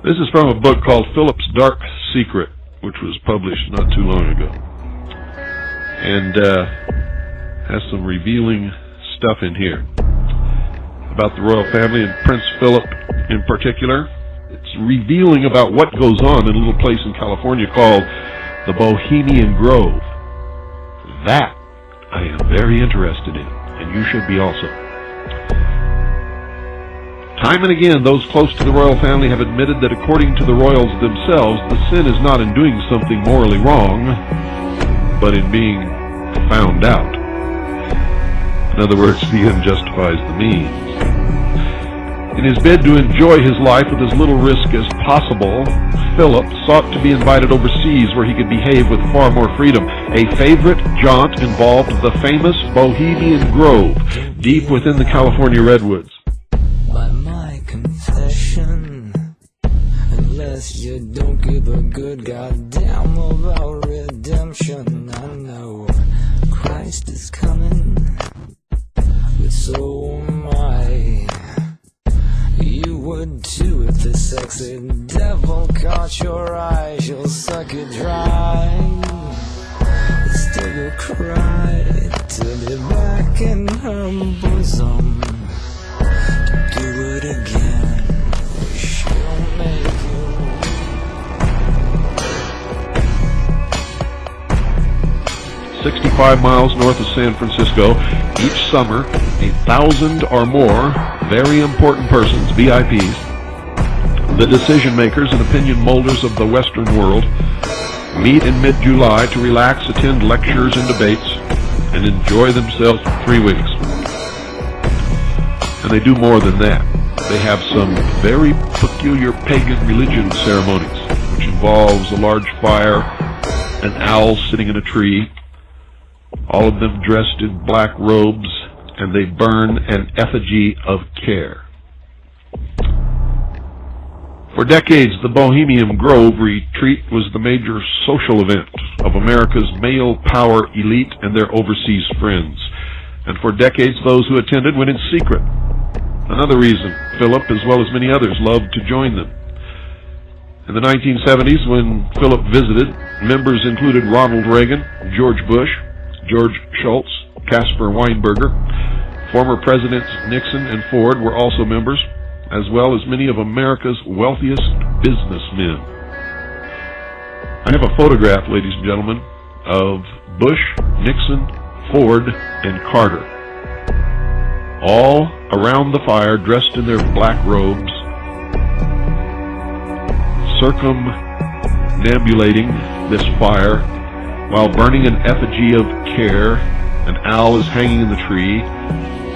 This is from a book called Philip's Dark Secret, which was published not too long ago, and has some revealing stuff in here about the royal family and Prince Philip in particular. It's revealing about what goes on in a little place in California called the Bohemian Grove. That I am very interested in, and you should be also. Time and again, those close to the royal family have admitted that according to the royals themselves, the sin is not in doing something morally wrong, but in being found out. In other words, the end justifies the means. In his bid to enjoy his life with as little risk as possible, Philip sought to be invited overseas where he could behave with far more freedom. A favorite jaunt involved the famous Bohemian Grove, deep within the California redwoods. By my confession, unless you don't give a good goddamn about redemption, I know Christ is coming, but so am I. You would too if the sexy devil caught your eye. She'll suck it dry, but still you'll cry to be back in her bosom. To do it again, she'll make you. 65 miles north of San Francisco, each summer, 1,000 or more very important persons, VIPs, the decision makers and opinion molders of the Western world, meet in mid-July to relax, attend lectures and debates, and enjoy themselves for 3 weeks. And they do more than that. They have some very peculiar pagan religion ceremonies, which involves a large fire, an owl sitting in a tree, all of them dressed in black robes, and they burn an effigy of care. For decades, the Bohemian Grove retreat was the major social event of America's male power elite and their overseas friends. And for decades, those who attended went in secret. Another reason Philip, as well as many others, loved to join them. In the 1970s, when Philip visited, members included Ronald Reagan, George Bush, George Shultz, Caspar Weinberger. Former Presidents Nixon and Ford were also members, as well as many of America's wealthiest businessmen. I have a photograph, ladies and gentlemen, of Bush, Nixon, Ford, and Carter, all around the fire, dressed in their black robes, circumambulating this fire while burning an effigy of care. An owl is hanging in the tree.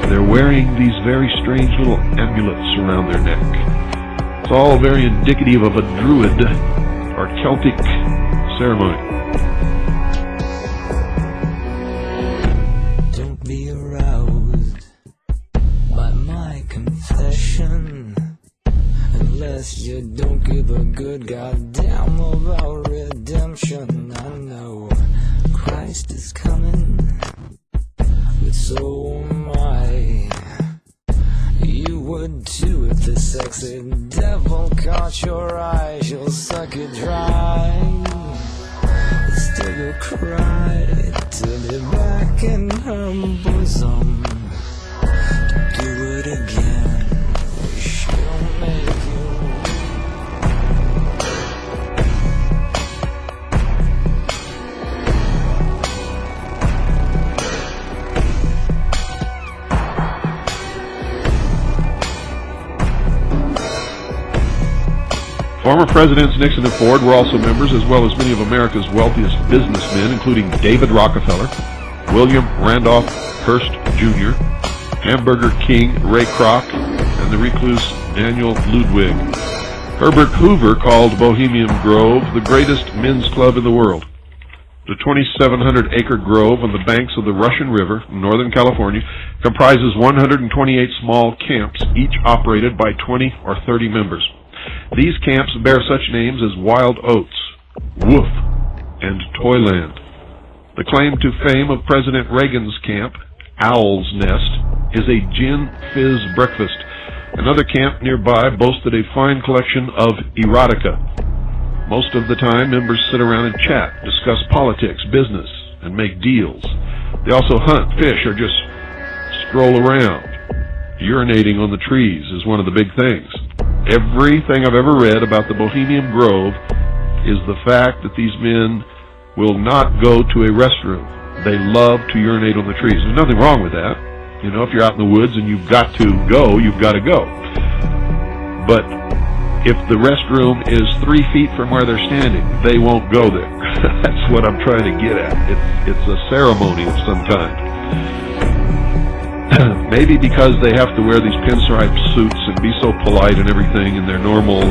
They're wearing these very strange little amulets around their neck. It's all very indicative of a Druid or Celtic ceremony. Don't be aroused by my confession, unless you don't give a good goddamn about redemption. I know Christ is coming, but so am I. You would too if the sexy devil caught your eye. She'll suck it dry, but still you'll cry to be back in her bosom. To do it again, she'll make you. Former Presidents Nixon and Ford were also members, as well as many of America's wealthiest businessmen, including David Rockefeller, William Randolph Hearst Jr., Hamburger King Ray Kroc, and the recluse Daniel Ludwig. Herbert Hoover called Bohemian Grove the greatest men's club in the world. The 2,700-acre grove on the banks of the Russian River in Northern California comprises 128 small camps, each operated by 20 or 30 members. These camps bear such names as Wild Oats, Woof, and Toyland. The claim to fame of President Reagan's camp, Owl's Nest, is a gin fizz breakfast Another camp nearby boasted a fine collection of erotica. Most of the time, members sit around and chat, discuss politics, business, and make deals. They also hunt, fish, or just stroll around. Urinating on the trees is one of the big things. Everything I've ever read about the Bohemian Grove is the fact that these men will not go to a restroom. They love to urinate on the trees. There's nothing wrong with that. You know, if you're out in the woods and you've got to go, you've got to go. But if the restroom is 3 feet from where they're standing, they won't go there. That's what I'm trying to get at. It's a ceremony of some kind. Maybe because they have to wear these pinstripe suits and be so polite and everything in their normal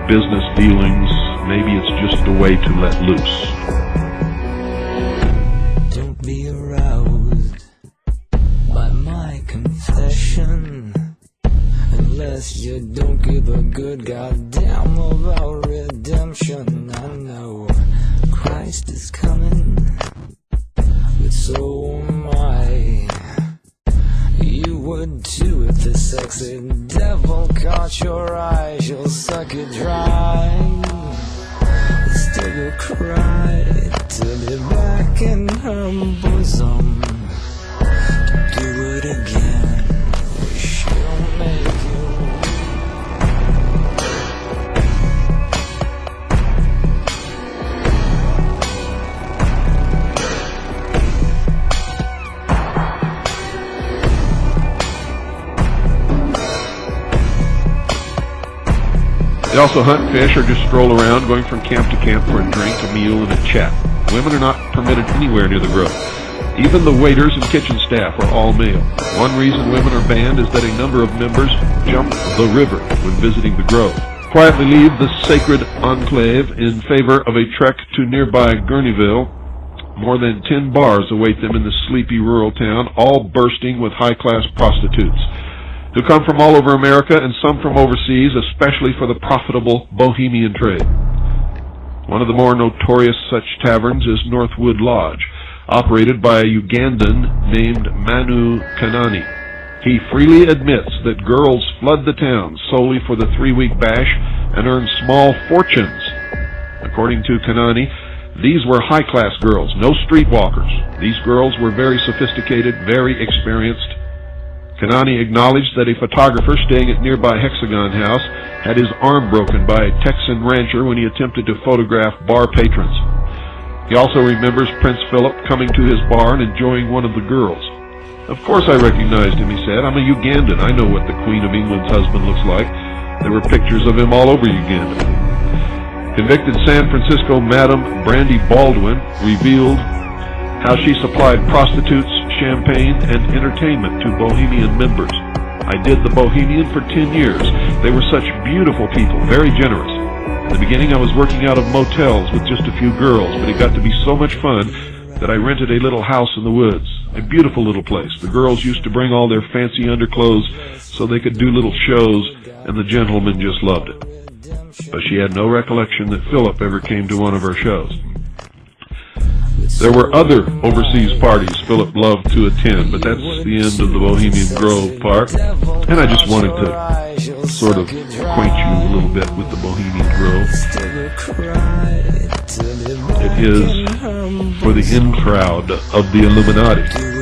business dealings, maybe it's just a way to let loose. Don't be aroused by my confession unless you don't give a good goddamn about redemption. I know Christ is coming, but so am I. You would too if the sexy devil caught your eye. She'll suck it dry, still will cry to be back in her bosom. Do it again, she'll make you. They also hunt, fish, or just stroll around, going from camp to camp for a drink, a meal, and a chat. Women are not permitted anywhere near the grove. Even the waiters and kitchen staff are all male. One reason women are banned is that a number of members jump the river when visiting the grove. Quietly leave the sacred enclave in favor of a trek to nearby Gurneyville. More than 10 bars await them in the sleepy rural town, all bursting with high-class prostitutes who come from all over America and some from overseas, especially for the profitable Bohemian trade. One of the more notorious such taverns is Northwood Lodge, operated by a Ugandan named Manu Kanani. He freely admits that girls flood the town solely for the 3-week bash and earn small fortunes. According to Kanani, these were high-class girls, no streetwalkers. These girls were very sophisticated, very experienced. Kanani acknowledged that a photographer staying at nearby Hexagon House had his arm broken by a Texan rancher when he attempted to photograph bar patrons. He also remembers Prince Philip coming to his bar and enjoying one of the girls. "Of course I recognized him," he said. "I'm a Ugandan. I know what the Queen of England's husband looks like. There were pictures of him all over Uganda." Convicted San Francisco Madam Brandy Baldwin revealed how she supplied prostitutes, champagne, and entertainment to Bohemian members. "I did the Bohemian for 10 years. They were such beautiful people, very generous. In the beginning I was working out of motels with just a few girls, but it got to be so much fun that I rented a little house in the woods. A beautiful little place. The girls used to bring all their fancy underclothes so they could do little shows, and the gentlemen just loved it." But she had no recollection that Philip ever came to one of her shows. There were other overseas parties Philip loved to attend, but that's the end of the Bohemian Grove part. And I just wanted to sort of acquaint you a little bit with the Bohemian Grove. It is for the in crowd of the Illuminati.